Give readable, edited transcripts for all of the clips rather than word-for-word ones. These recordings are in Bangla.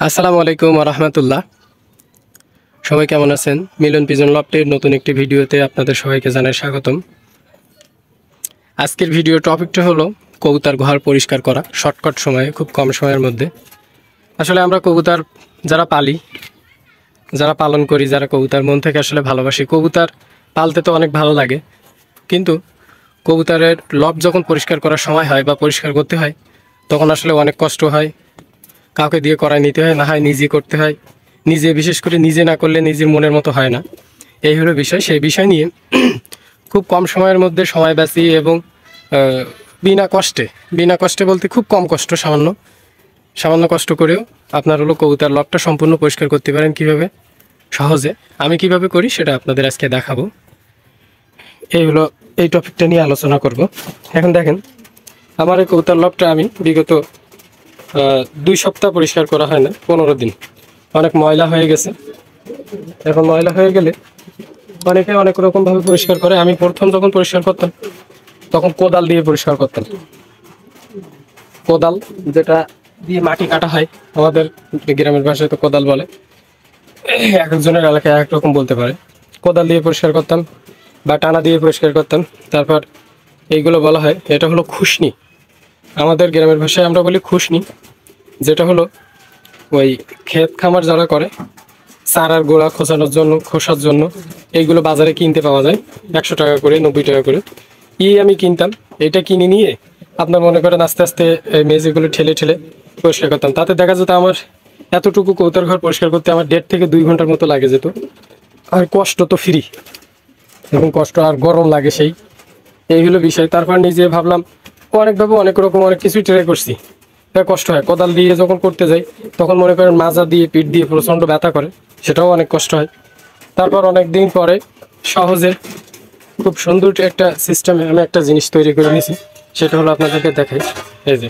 আসসালামু আলাইকুম রহমতুল্লাহ। সবাই কেমন আছেন? মিলন পিজন লফটের নতুন একটি ভিডিওতে আপনাদের সবাইকে জানাই স্বাগতম। আজকের ভিডিও টপিকটা হলো কবুতর ঘর পরিষ্কার করা শর্টকাট সময়ে, খুব কম সময়ের মধ্যে। আসলে আমরা কবুতর যারা পালি, যারা পালন করি, যারা কবুতর মন থেকে আসলে ভালোবাসি, কবুতর পালতে তো অনেক ভালো লাগে, কিন্তু কবুতরের লফট যখন পরিষ্কার করার সময় হয় বা পরিষ্কার করতে হয়, তখন আসলে অনেক কষ্ট হয়। কাউকে দিয়ে করায় নিতে হয়, না হয় নিজে করতে হয়। নিজে, বিশেষ করে নিজে না করলে নিজের মনের মতো হয় না। এই হলো বিষয়। সেই বিষয় নিয়ে খুব কম সময়ের মধ্যে সময় বাঁচিয়ে এবং বিনা কষ্টে বলতে খুব কম কষ্ট, সামান্য কষ্ট করেও আপনার হলো কবুতর লফটটা সম্পূর্ণ পরিষ্কার করতে পারেন কীভাবে সহজে। আমি কিভাবে করি সেটা আপনাদের আজকে দেখাবো। এই টপিকটা নিয়ে আলোচনা করব। এখন দেখেন, আমার এই কবুতর লফটটা আমি বিগত 2 সপ্তাহ পরিষ্কার করা হয় না, 15 দিন। অনেক ময়লা হয়ে গেছে। এখন ময়লা হয়ে গেলে অনেকে অনেক রকমভাবে পরিষ্কার করে। আমি প্রথম যখন পরিষ্কার করতাম তখন কোদাল দিয়ে পরিষ্কার করতাম। কোদাল যেটা দিয়ে মাটি কাটা হয়, আমাদের গ্রামের ভাষায় তো কোদাল বলে, এক একজনের এলাকায় এক রকম বলতে পারে। কোদাল দিয়ে পরিষ্কার করতাম বা টানা দিয়ে পরিষ্কার করতাম। তারপর এইগুলো বলা হয়, এটা হলো খুশনি। আমাদের গ্রামের ভাষায় আমরা বলি খুশনি, যেটা হলো ওই ক্ষেত খামার যারা করে চারার গোড়া খোসার জন্য এইগুলো বাজারে কিনতে পাওয়া যায় 100 টাকা করে, 90 টাকা করে। আমি কিনতাম। এটা কিনে নিয়ে আপনার মনে করেন আস্তে আস্তে মেঝেগুলো ঠেলে ঠেলে পরিষ্কার করতাম। তাতে দেখা যেত আমার এতটুকু কবুতর ঘর পরিষ্কার করতে আমার 1.5 থেকে 2 ঘন্টার মতো লাগে যেত। আর কষ্ট তো ফ্রি, এবং কষ্ট আর গরম লাগে এই হলো বিষয়। তারপর নিজে ভাবলাম, অনেকভাবে অনেক রকম অনেক কিছুই ট্রাই করছি। কষ্ট হয় কোদাল দিয়ে যখন করতে যাই, তখন মনে করেন মাজা দিয়ে পিঠ দিয়ে প্রচণ্ড ব্যথা করে, সেটাও অনেক কষ্ট হয়। তারপর অনেক দিন পরে সহজে খুব সুন্দর একটা সিস্টেমে আমি একটা জিনিস তৈরি করে নিয়েছি। সেটা হলো আপনাদেরকে দেখাই। এই যে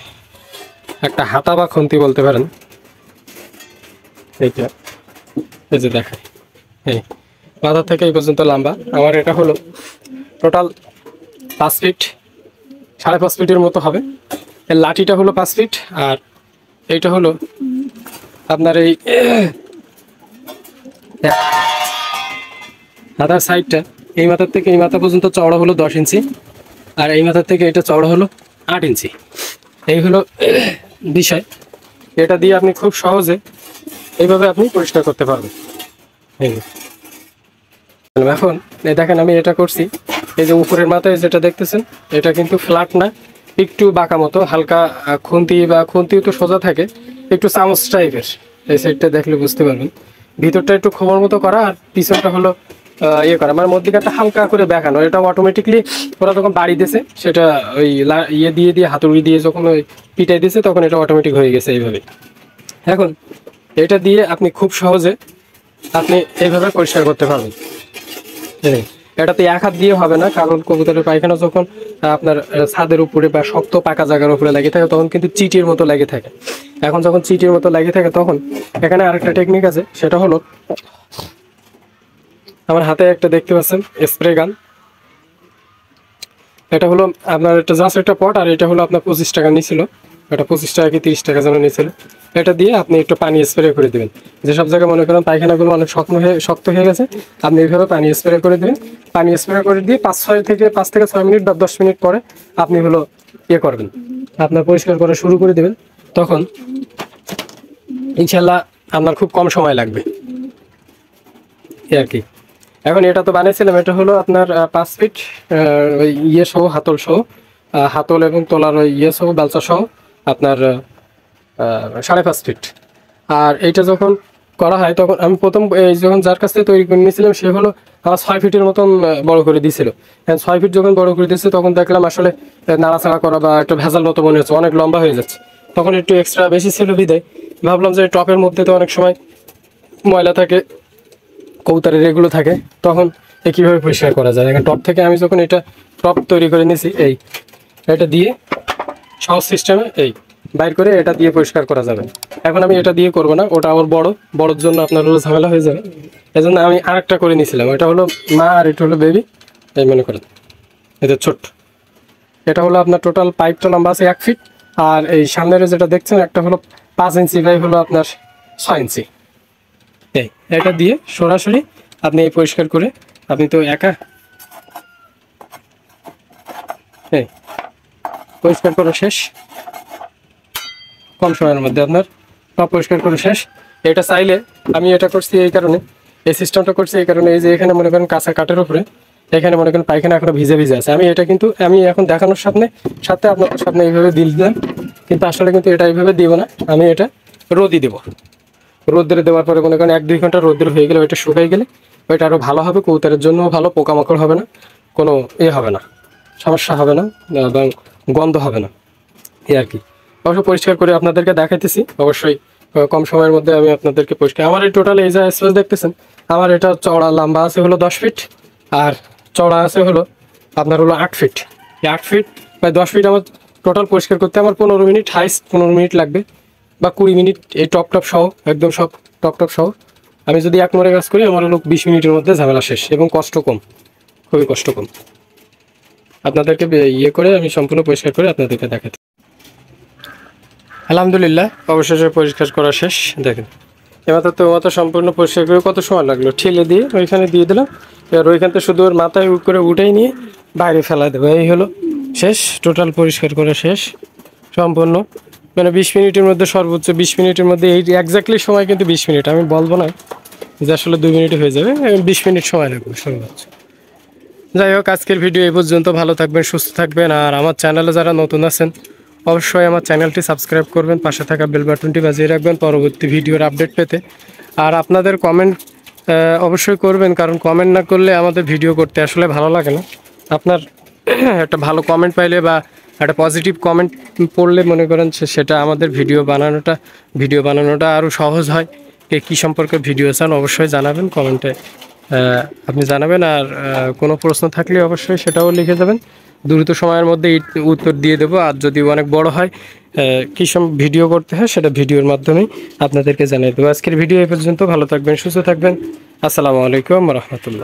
একটা হাতা বা খুন্তি বলতে পারেন, এইটা এই যে দেখাই। এই মাথা থেকে এই পর্যন্ত লম্বা আমার। এটা হলো টোটাল 5 ফিট, 5.5 ফিটের মতো হবে। এর লাঠিটা হলো 5 ফিট, আর এইটা হলো আপনার এই হাতার সাইডটা, এই মাথার থেকে এই মাথা পর্যন্ত চওড়া হলো 10 ইঞ্চি, আর এই মাথার থেকে এটা চওড়া হলো 8 ইঞ্চি। এই হলো বিষয়। এটা দিয়ে আপনি খুব সহজে এইভাবে আপনি পরিষ্কার করতে পারবেন। এখন দেখেন আমি এটা করছি। এই যে উপরের মাথায় যেটা দেখতেছেন, এটা কিন্তু ফ্ল্যাট না, একটু বাঁকা মতো, হালকা খুন্তি তো সোজা থাকে, একটু চামচ টাইপের। এই সাইডটা দেখলে বুঝতে পারবেন। ভিতরটা একটু খবর মতো করা, আর পিছনটা হলো করা, মানে মধ্যিখানটা হালকা করে দেখানো। এটা অটোমেটিকলি ওরা যখন বাড়ি দিয়েছে, সেটা ওই দিয়ে হাতুড়ি দিয়ে যখন ওই পিটাই দিয়েছে, তখন এটা অটোমেটিক হয়ে গেছে এইভাবে। এখন এটা দিয়ে আপনি খুব সহজে আপনি এইভাবে পরিষ্কার করতে পারবেন। এটাতে এক হাত দিয়ে হবে না, কারণ কবুতরের পায়খানা যখন আপনার ছাদের উপরে বা শক্ত পাকা জায়গার উপরে লেগে থাকে, তখন কিন্তু চিটির মতো লেগে থাকে। এখন যখন চিটির মতো লেগে থাকে, তখন এখানে আরেকটা টেকনিক আছে। সেটা হলো, আমার হাতে একটা দেখতে পাচ্ছেন স্প্রে গান। এটা হলো আপনার একটা জাস্ট একটা পট, আর এটা হলো আপনার 25 টাকা নিয়েছিল। এটা 25 টাকা কি 30 টাকা যেন নিয়েছিল। এটা দিয়ে আপনি একটু পানি স্প্রে করে দেবেন। যেসব জায়গায় মনে করেন পায়খানাগুলো অনেক শক্ত হয়ে গেছে, আপনি এইভাবে পানি স্প্রে করে দেবেন। পানি স্প্রে করে দিয়ে 5 থেকে 6 মিনিট বা 10 মিনিট পরে আপনি হলো করবেন, আপনার পরিষ্কার করা শুরু করে দেবেন। তখন ইনশাল্লাহ আপনার খুব কম সময় লাগবে আর কি। এখন এটা তো বানিয়েছিলাম, এটা হলো আপনার 5 ফিট ওই সহ, হাতল এবং তোলার ওই সহ, বেলচা সহ আপনার 5.5 ফিট। আর এইটা যখন করা হয়, তখন আমি প্রথম যখন যার কাছ থেকে তৈরি করে নিয়েছিলাম, সে হলো আমার 6 ফিটের মতন বড় করে দিয়েছিল। 6 ফিট যখন বড় করে দিয়েছে, তখন দেখলাম আসলে নাড়াচাড়া করা বা একটা ভেজাল মতো মনে হচ্ছে, অনেক লম্বা হয়ে যাচ্ছে। তখন একটু এক্সট্রা বেশি ছিল বিদায় ভাবলাম যে টপের মধ্যে তো অনেক সময় ময়লা থাকে, কবুতরের এগুলো থাকে, তখন কীভাবে পরিষ্কার করা যায়। এখন টপ থেকে আমি যখন এটা টপ তৈরি করে নিয়েছি, এটা দিয়ে সহজ সিস্টেমে বাইর করে এটা দিয়ে পরিষ্কার করা যাবে। এখন আমি এটা দিয়ে করবো না, ওটা আমার বড়োর জন্য আপনার হলো ঝামেলা হয়ে যাবে। এই জন্য আমি আরেকটা করে নিয়েছিলাম। এটা হলো মা, আর এটা হলো বেবি। এই মনে করেন এটা ছোট্ট। এটা হলো আপনার টোটাল পাইপটা লম্বা আছে 1 ফিট, আর এই সামনের যেটা দেখছেন একটা হলো 5 ইঞ্চি, হলো আপনার 6 ইঞ্চি। এই এটা দিয়ে সরাসরি আপনি এই পরিষ্কার করে, আপনি তো একা, এই পরিষ্কার করা শেষ কম সময়ের মধ্যে, আপনার সব পরিষ্কার করে শেষ। এটা চাইলে আমি এটা করছি এই কারণে, এই সিস্টেমটা করছি এই কারণে, এই যে এখানে মনে করেন কাঁচা কাঠের উপরে এখানে মনে করেন পায়খানা এখনো ভিজে ভিজে আছে, আমি এটা কিন্তু আমি এখন দেখানোর সাথে আপনাদের সামনে এইভাবে দিলাম, কিন্তু আসলে কিন্তু এটা এইভাবে দিব না, আমি এটা রোদই দেবো। রোদ্রে দেওয়ার পরে মনে করেন 1-2 ঘন্টা রোদ্রে হয়ে গেলে, ওইটা শুকাই গেলে ওইটা আরও ভালো হবে, কবুতরের জন্য ভালো, পোকামাকড় হবে না, কোনো হবে না, সমস্যা হবে না এবং গন্ধ হবে না, এই আর কি। অবশ্য পরিষ্কার করে আপনাদেরকে দেখাইতেছি, অবশ্যই কম সময়ের মধ্যে আমি আপনাদেরকে পরিষ্কার। আমার এই টোটাল এই যে স্পেস দেখতেছেন, আমার এটা চওড়া লম্বা আছে হলো 10 ফিট, আর চওড়া আছে হলো আপনার হলো 8 ফিট। এই 8 ফিট বা 10 ফিট আমার টোটাল পরিষ্কার করতে আমার 15 মিনিট, হাইস্ট 15 মিনিট লাগবে বা 20 মিনিট, এই টপ সহ একদম সব টপ সহ। আমি যদি 1 নম্বরে কাজ করি আমার হলো 20 মিনিটের মধ্যে ঝামেলা শেষ, এবং কষ্ট কম, খুবই কষ্ট কম। আপনাদেরকে করে আমি সম্পূর্ণ পরিষ্কার করে আপনাদেরকে দেখাতে। আলহামদুলিল্লাহ, অবশেষে পরিষ্কার করা শেষ। দেখেন এবার তো অত সম্পূর্ণ পরিষ্কার করে কত সময় লাগলো, ঠেলে দিয়ে ওইখানে দিয়ে দিলাম, এবার ওইখান থেকে শুধু ওর মাথায় করে উঠেই নিয়ে বাইরে ফেলা দেবো, এই হলো শেষ। টোটাল পরিষ্কার করা শেষ সম্পূর্ণ, মানে 20 মিনিটের মধ্যে, সর্বোচ্চ 20 মিনিটের মধ্যে। এই এক্স্যাক্টলি সময় কিন্তু 20 মিনিট, আমি বলবো না যে আসলে 2 মিনিটে হয়ে যাবে, 20 মিনিট সময় লাগবে সর্বোচ্চ। যাই হোক, আজকের ভিডিও এই পর্যন্ত। ভালো থাকবেন, সুস্থ থাকবেন, আর আমার চ্যানেলে যারা নতুন আছেন অবশ্যই আমার চ্যানেলটি সাবস্ক্রাইব করবেন, পাশে থাকা বেল বাটনটি বাজিয়ে রাখবেন পরবর্তী ভিডিওর আপডেট পেতে। আর আপনাদের কমেন্ট অবশ্যই করবেন, কারণ কমেন্ট না করলে আমাদের ভিডিও করতে আসলে ভালো লাগে না। আপনার একটা ভালো কমেন্ট পাইলে বা একটা পজিটিভ কমেন্ট পড়লে মনে করেন সেটা আমাদের ভিডিও বানানোটা আরও সহজ হয়। কী সম্পর্কে ভিডিও চান অবশ্যই জানাবেন কমেন্টে, আপনি জানাবেন। আর কোনো প্রশ্ন থাকলে অবশ্যই সেটাও লিখে যাবেন, দ্রুত সময়ের মধ্যে উত্তর দিয়ে দেবো। আর যদি অনেক বড় হয়, কী সব ভিডিও করতে হয় সেটা ভিডিওর মাধ্যমেই আপনাদেরকে জানিয়ে দেবো। আজকের ভিডিও এই পর্যন্ত। ভালো থাকবেন, সুস্থ থাকবেন। আসসালামু আলাইকুম রহমতুল্লাহ।